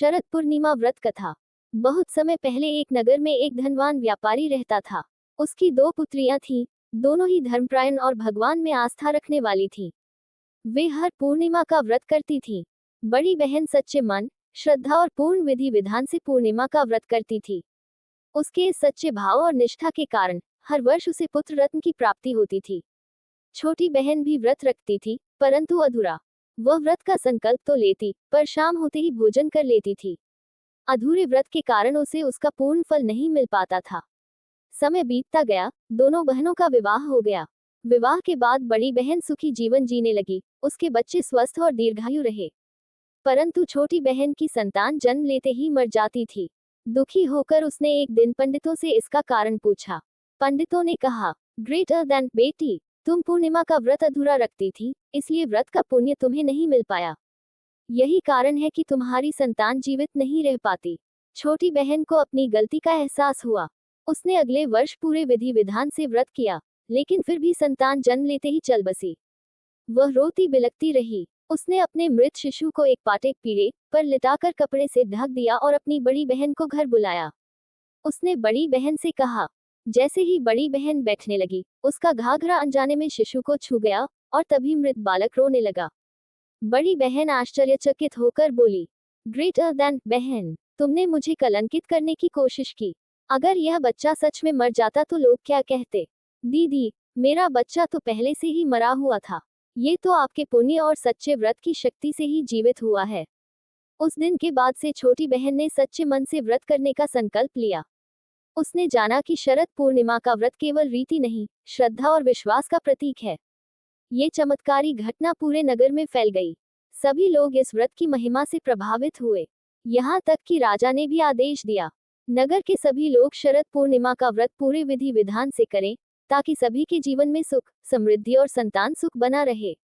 शरद पूर्णिमा व्रत कथा। बहुत समय पहले एक नगर में एक धनवान व्यापारी रहता था। उसकी दो पुत्रियां थीं, दोनों ही धर्मपरायण और भगवान में आस्था रखने वाली थीं। वे हर पूर्णिमा का व्रत करती थीं। बड़ी बहन सच्चे मन, श्रद्धा और पूर्ण विधि विधान से पूर्णिमा का व्रत करती थी। उसके इस सच्चे भाव और निष्ठा के कारण हर वर्ष उसे पुत्र रत्न की प्राप्ति होती थी। छोटी बहन भी व्रत रखती थी, परंतु अधूरा। वह व्रत का संकल्प तो लेती, पर शाम होते ही भोजन कर लेती थी। अधूरे व्रत के कारण उसे उसका पूर्ण फल नहीं मिल पाता था। समय बीतता गया, दोनों बहनों का विवाह हो गया। विवाह के बाद बड़ी बहन सुखी जीवन जीने लगी, उसके बच्चे स्वस्थ और दीर्घायु रहे। परंतु छोटी बहन की संतान जन्म लेते ही मर जाती थी। दुखी होकर उसने एक दिन पंडितों से इसका कारण पूछा। पंडितों ने कहा, ग्रेटर देन बेटी, तुम पूर्णिमा का व्रत अधूरा रखती थी, इसलिए व्रत का पुण्य तुम्हें नहीं मिल पाया। यही कारण है कि तुम्हारी संतान जीवित नहीं रह पाती। छोटी बहन को अपनी गलती का एहसास हुआ। उसने अगले वर्ष पूरे विधि विधान से व्रत किया, लेकिन फिर भी संतान जन्म लेते ही चल बसी। वह रोती बिलखती रही। उसने अपने मृत शिशु को एक पाटे पीढ़े पर लिटाकर कपड़े से ढक दिया और अपनी बड़ी बहन को घर बुलाया। उसने बड़ी बहन से कहा। जैसे ही बड़ी बहन बैठने लगी, उसका घाघरा अनजाने में शिशु को छू गया और तभी मृत बालक रोने लगा। बड़ी बहन आश्चर्यचकित होकर बोली, ग्रेटर देन बहन, तुमने मुझे कलंकित करने की कोशिश की। अगर यह बच्चा सच में मर जाता तो लोग क्या कहते? दीदी, मेरा बच्चा तो पहले से ही मरा हुआ था। ये तो आपके पुण्य और सच्चे व्रत की शक्ति से ही जीवित हुआ है। उस दिन के बाद से छोटी बहन ने सच्चे मन से व्रत करने का संकल्प लिया। उसने जाना कि शरद पूर्णिमा का व्रत केवल रीति नहीं, श्रद्धा और विश्वास का प्रतीक है। ये चमत्कारी घटना पूरे नगर में फैल गई। सभी लोग इस व्रत की महिमा से प्रभावित हुए। यहाँ तक कि राजा ने भी आदेश दिया, नगर के सभी लोग शरद पूर्णिमा का व्रत पूरे विधि विधान से करें, ताकि सभी के जीवन में सुख, समृद्धि और संतान सुख बना रहे।